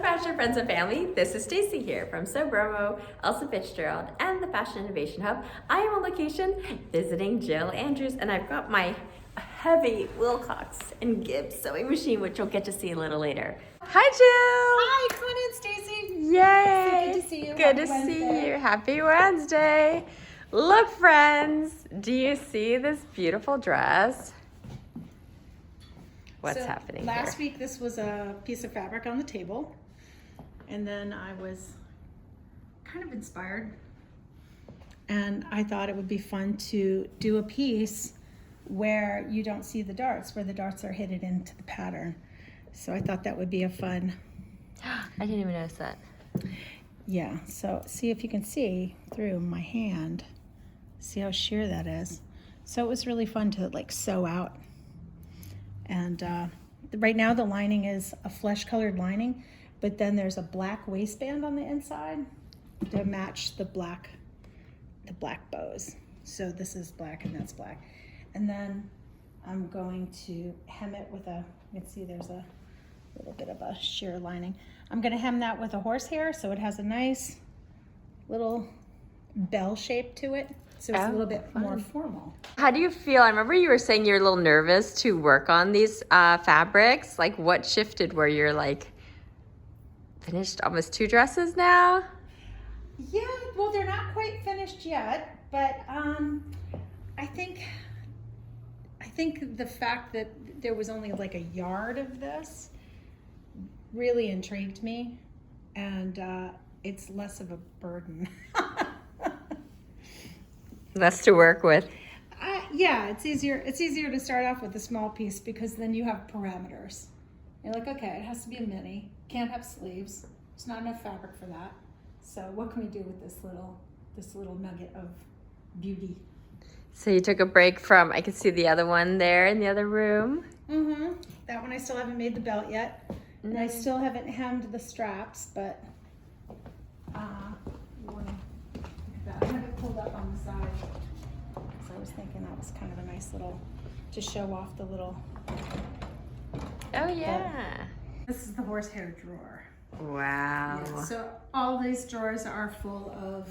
fashion friends and family, this is Stacy here from Sobromo, Elsa Fitzgerald, and the Fashion Innovation Hub. I am on location visiting Jill Andrews, and I've got my heavy Wilcox and Gibbs sewing machine, which you'll get to see a little later. Hi, Jill! Hi, come on in, Stacy. Yay! So good to see you. Good to see you. Happy Wednesday. Look, friends, do you see this beautiful dress? What's happening Last here? week, this was a piece of fabric on the table, and then I was kind of inspired, and I thought it would be fun to do a piece where you don't see the darts, where the darts are hidden into the pattern. So I thought that would be a fun. I didn't even notice that. Yeah, so see if you can see through my hand. See how sheer that is. So it was really fun to like sew out. And right now the lining is a flesh colored lining, but then there's a black waistband on the inside to match the black bows. So this is black and that's black. And then I'm going to hem it with you can see there's a little bit of a sheer lining. I'm gonna hem that with a horsehair so it has a nice little bell shape to it. So it's a little bit more formal. How do you feel? I remember you were saying you're a little nervous to work on these fabrics. Like, what shifted where you're like, finished almost 2 dresses now? Yeah, well, they're not quite finished yet, but I think the fact that there was only like a yard of this really intrigued me, and it's less of a burden. Less to work with. Yeah, it's easier to start off with a small piece because then you have parameters. You're like, okay, it has to be a mini, can't have sleeves, there's not enough fabric for that. So what can we do with this little nugget of beauty? So you took a break from, I can see the other one there in the other room. Mm-hmm. That one I still haven't made the belt yet. And I still haven't hemmed the straps, but I have it pulled up on the side. So I was thinking that was kind of a nice little, to show off the little. Oh yeah. This is the horsehair drawer. Wow. Yeah, so all these drawers are full of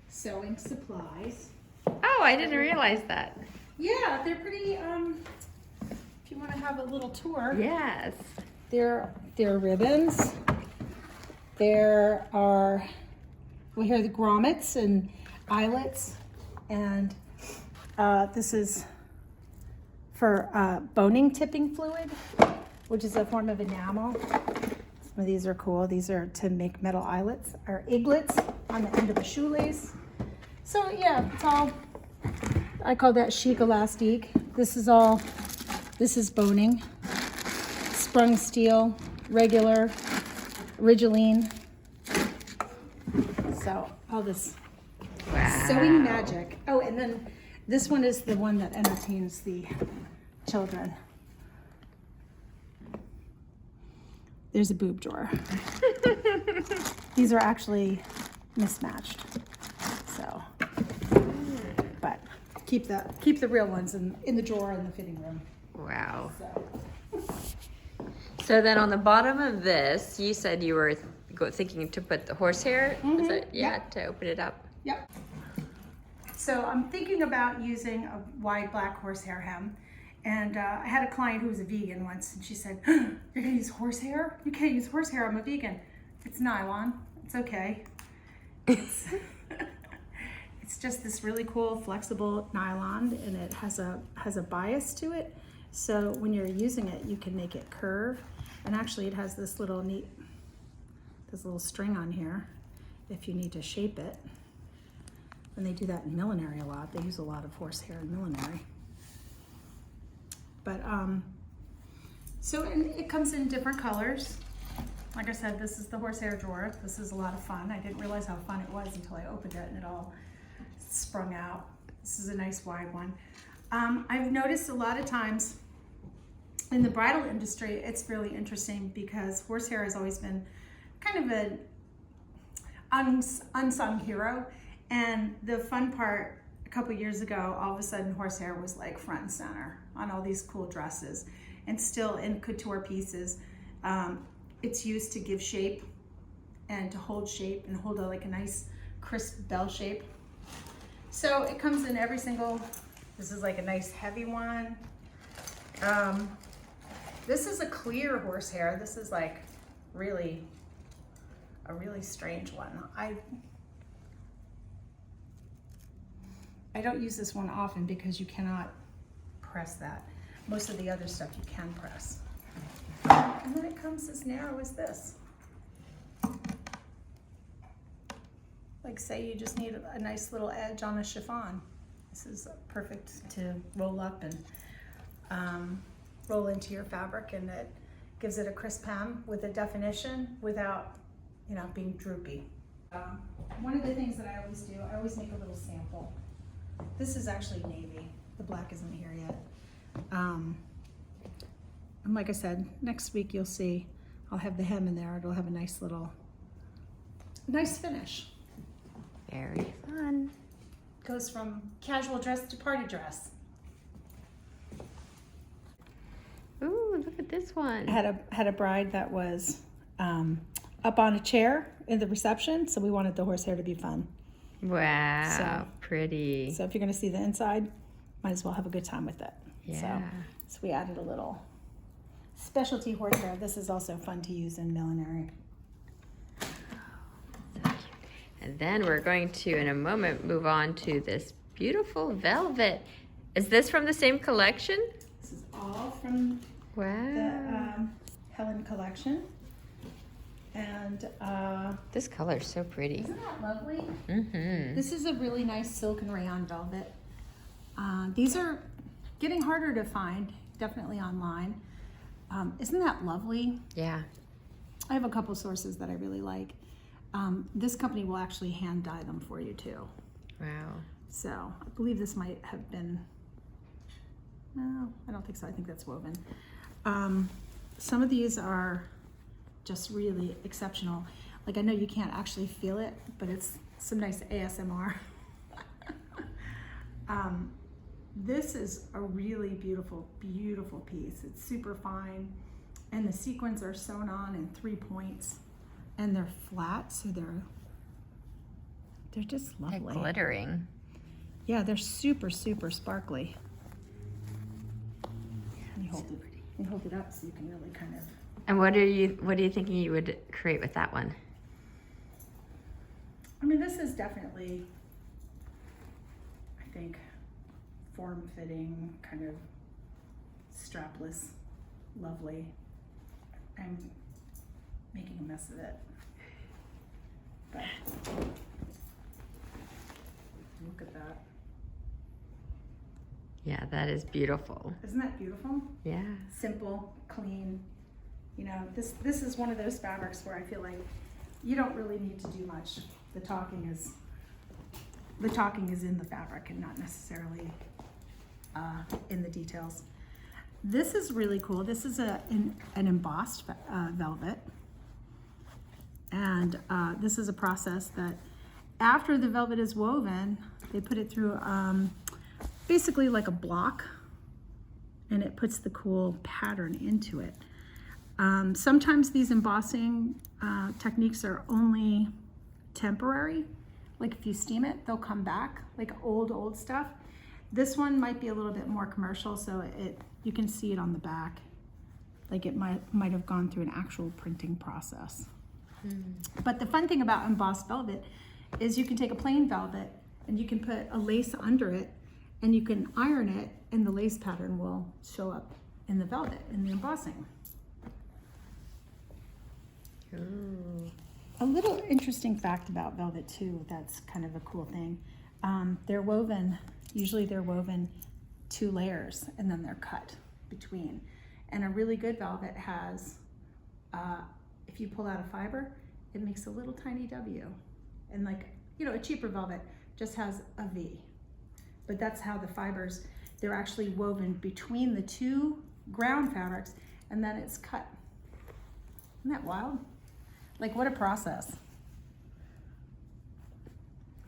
sewing supplies. Oh, I didn't realize that. Yeah, they're pretty, if you want to have a little tour. Yes. There are ribbons. There are, we hear the grommets and eyelets, and this is for boning tipping fluid, which is a form of enamel. Some of these are cool. These are to make metal eyelets or eaglets on the end of a shoelace. So yeah, it's all, I call that chic elastique. This is boning. Sprung steel, regular, Ridgeline. So all this sewing magic. Oh, and then this one is the one that entertains the children. There's a boob drawer. These are actually mismatched. So, but keep the real ones in the drawer in the fitting room. Wow. So then on the bottom of this, you said you were thinking to put the horsehair. Is it? Yeah, Yep. to open it up. Yep. So I'm thinking about using a wide black horsehair hem. And I had a client who was a vegan once, and she said, "You're gonna use horsehair? You can't use horsehair, I'm a vegan." It's nylon, it's okay. It's, it's just this really cool, flexible nylon, and it has a bias to it. So when you're using it, you can make it curve. And actually it has this little string on here if you need to shape it. And they do that in millinery a lot. They use a lot of horsehair in millinery. But and it comes in different colors. Like I said, this is the horsehair drawer. This is a lot of fun. I didn't realize how fun it was until I opened it and it all sprung out. This is a nice wide one. I've noticed a lot of times in the bridal industry, it's really interesting because horsehair has always been kind of an unsung hero. And the fun part, a couple years ago, all of a sudden horsehair was like front and center on all these cool dresses, and still in couture pieces. it's used to give shape and to hold shape and hold like a nice crisp bell shape. So it comes in every single, this is like a nice heavy one. This is a clear horsehair. This is like really a really strange one. I don't use this one often because you cannot press that. Most of the other stuff you can press. And then it comes as narrow as this. Like say you just need a nice little edge on a chiffon. This is perfect to roll up and roll into your fabric, and it gives it a crisp hem with a definition without, you know, being droopy. One of the things that I always do, I always make a little sample. This is actually navy. The black isn't here yet. And like I said, next week you'll see I'll have the hem in there. It'll have a nice finish. Very fun. Goes from casual dress to party dress. Ooh, look at this one. I had a bride that was up on a chair in the reception, so we wanted the horsehair to be fun. Wow, So- pretty. So if you're going to see the inside, might as well have a good time with it. Yeah. So we added a little specialty horsehair. This is also fun to use in millinery. And then we're going to, in a moment, move on to this beautiful velvet. Is this from the same collection? This is all from Wow. the Helen collection. And This color is so pretty. isn't that lovely? Mm-hmm. This is a really nice silk and rayon velvet. These are getting harder to find, definitely online. Isn't that lovely? Yeah. I have a couple sources that I really like. This company will actually hand dye them for you too. Wow. So I believe this might have been, no, I don't think so. I think that's woven. Some of these are just really exceptional. Like I know you can't actually feel it, but it's some nice ASMR. This is a really beautiful, beautiful piece. It's super fine, and the sequins are sewn on in 3 points, and they're flat, so they're just They're lovely. glittering. Yeah, they're super, super sparkly. You hold it up so you can really kind of. And what are you thinking you would create with that one? I mean, this is definitely, I think, form-fitting, kind of strapless, lovely. I'm making a mess of it. But look at that. Yeah, that is beautiful. Isn't that beautiful? Yeah. Simple, clean. You know, this is one of those fabrics where I feel like you don't really need to do much. The talking is in the fabric and not necessarily in the details. This is really cool. This is an embossed velvet, and this is a process that after the velvet is woven, they put it through basically like a block, and it puts the cool pattern into it. Sometimes these embossing techniques are only temporary. Like if you steam it, they'll come back, like old stuff. This one might be a little bit more commercial, so you can see it on the back. Like it might have gone through an actual printing process. But the fun thing about embossed velvet is you can take a plain velvet and you can put a lace under it, and you can iron it, and the lace pattern will show up in the velvet, in the embossing. Ooh. A little interesting fact about velvet too, that's kind of a cool thing. Usually they're woven 2 layers and then they're cut between. And a really good velvet has, if you pull out a fiber, it makes a little tiny W. And like, you know, a cheaper velvet just has a V. But that's how the fibers, they're actually woven between the 2 ground fabrics, and then it's cut. Isn't that wild? Like, what a process.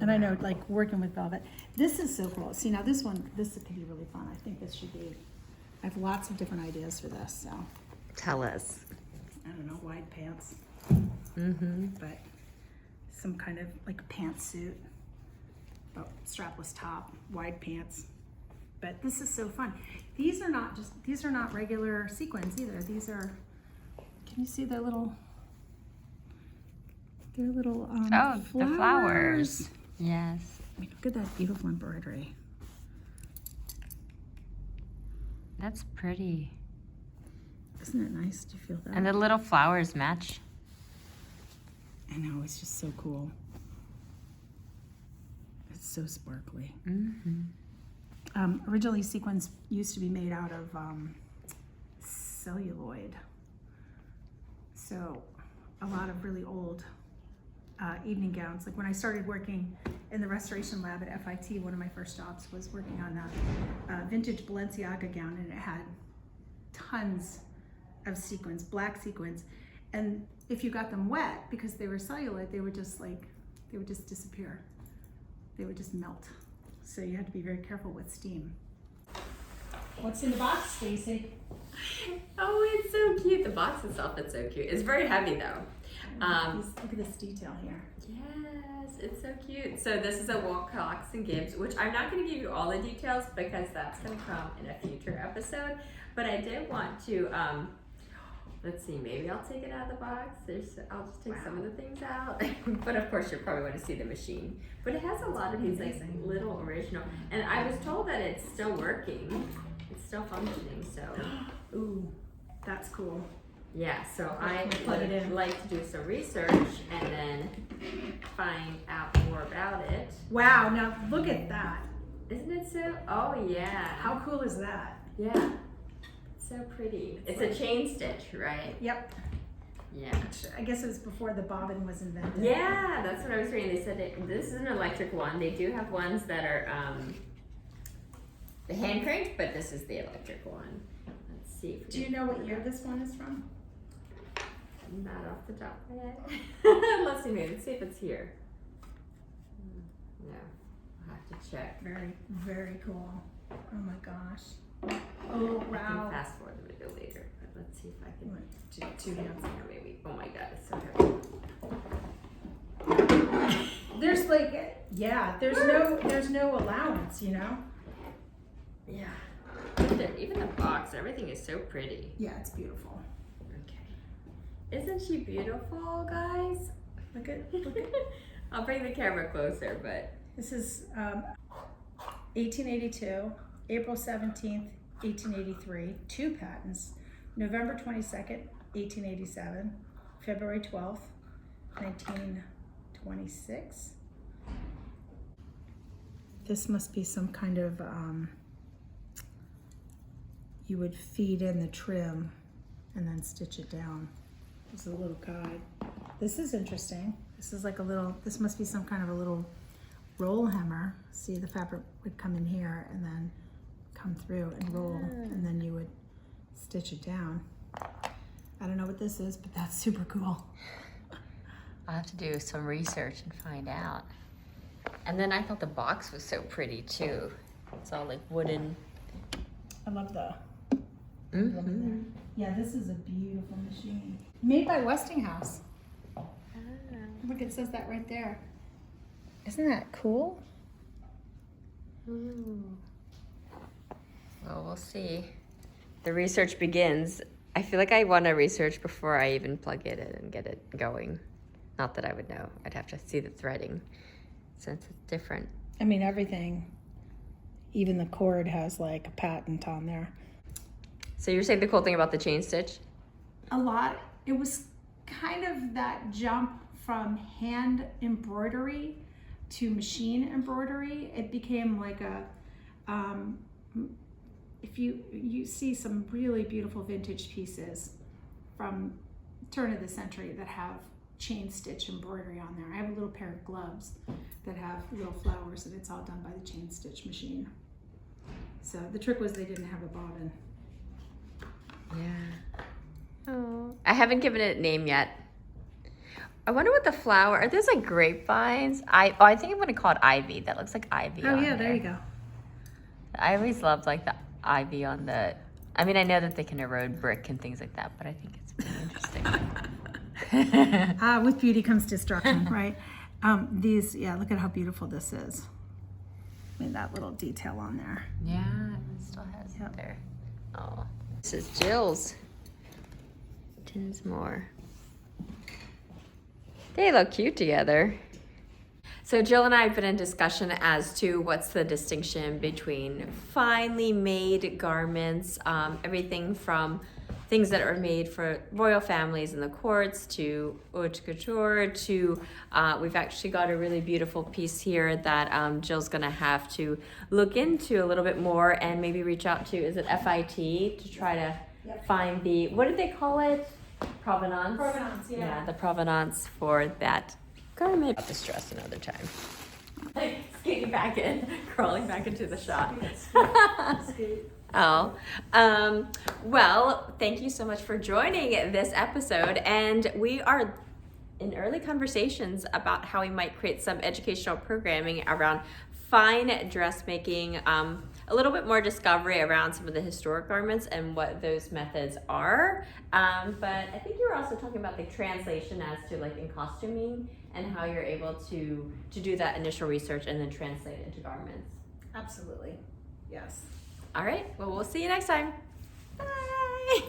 And I know, like, working with velvet, this is so cool. See, now this could be really fun. I think this should be, I have lots of different ideas for this, so. Tell us. I don't know, why wide pants, Mm-hmm. but some kind of like pantsuit, but strapless top, wide pants. But this is so fun. These are not regular sequins either. These are, can you see their little Oh, flowers? the flowers. Yes. I mean, look at that beautiful embroidery. That's pretty. Isn't it nice to feel that? And the little flowers match. I know, it's just so cool. It's so sparkly. Mm-hmm. Originally, sequins used to be made out of celluloid. So a lot of really old evening gowns. Like when I started working in the restoration lab at FIT, one of my first jobs was working on a vintage Balenciaga gown, and it had tons of sequins, black sequins. And if you got them wet, because they were celluloid, they would just disappear. They would just melt. So you had to be very careful with steam. What's in the box, Stacy? Oh, it's so cute. The box itself is so cute. It's very heavy though. Look at this detail here. Yes, it's so cute. So this is a Wilcox Gibbs, which I'm not going to give you all the details because that's going to come in a future episode. But I did want to, let's see, maybe I'll take it out of the box. I'll just take some of the things out. But of course, you'll probably want to see the machine. But it has a lot of these like little original. And I was told that it's still working. It's still functioning, so. Ooh, that's cool. Yeah, so I Plug it in. would like to do some research and then find out more about it. Wow, now look at that. Isn't it so? Oh yeah. How cool is that? Yeah. It's so pretty. It's a chain stitch, right? Yep. Yeah. I guess it was before the bobbin was invented. Yeah, that's what I was reading. They said this is an electric one. They do have ones that are the hand crank, but this is the electric one. Let's see. Do you know what year this one is from? Not off the top of my head. Let's see, maybe. Let's see if it's here. No, I'll have to check. Very, very cool. Oh my gosh. Oh, I can wow. fast forward the video later, but let's see if I can What? do two hands here maybe. Oh my god, it's so heavy. There's like, yeah, there's no allowance, you know? Yeah. Even the box, everything is so pretty. Yeah, it's beautiful. Okay. Isn't she beautiful, guys? Look at I'll bring the camera closer, but. this is 1882, April 17th, 1883, 2 patents, November 22nd, 1887, February 12th, 1926. This must be some kind of, you would feed in the trim and then stitch it down. There's a little guide. This is interesting. This is like a little, this must be some kind of a little roll hammer. See, the fabric would come in here and then come through and roll, and then you would stitch it down. I don't know what this is, but that's super cool. I'll have to do some research and find out. And then I thought the box was so pretty too. It's all like wooden. I love the Mm-hmm. Yeah, this is a beautiful machine. Made by Westinghouse. Look, it says that right there. Isn't that cool? Ooh. Well, we'll see. The research begins. I feel like I want to research before I even plug it in and get it going. Not that I would know. I'd have to see the threading since it's different. I mean, everything, even the cord has like a patent on there. So you're saying the cool thing about the chain stitch? A lot. It was kind of that jump from hand embroidery to machine embroidery. It became like a, if you see some really beautiful vintage pieces from turn of the century that have chain stitch embroidery on there. I have a little pair of gloves that have little flowers, and it's all done by the chain stitch machine. So the trick was they didn't have a bobbin. Yeah. Oh. I haven't given it a name yet. I wonder what the flower, are those like grapevines? I think I'm gonna call it ivy. That looks like ivy. Oh on yeah, there you go. I always loved like the ivy on the, I mean, I know that they can erode brick and things like that, but I think it's pretty interesting. With beauty comes destruction, right? These, yeah, look at how beautiful this is. I mean, that little detail on there. Yeah, it still has Yep. it there. Oh, this is Jill's. Dinsmore. They look cute together. So Jill and I have been in discussion as to what's the distinction between finely made garments, everything from things that are made for royal families in the courts to haute couture to, we've actually got a really beautiful piece here that Jill's gonna have to look into a little bit more and maybe reach out to, is it FIT, to try to find the, what did they call it? Provenance? Provenance, yeah. Yeah, the provenance for that garment. About this dress another time. Like skating back in, crawling back into the shot. Oh, well, thank you so much for joining this episode. And we are in early conversations about how we might create some educational programming around fine dressmaking, a little bit more discovery around some of the historic garments and what those methods are. But I think you were also talking about the translation as to like in costuming and how you're able to do that initial research and then translate it into garments. Absolutely. Yes. All right, well, we'll see you next time. Bye.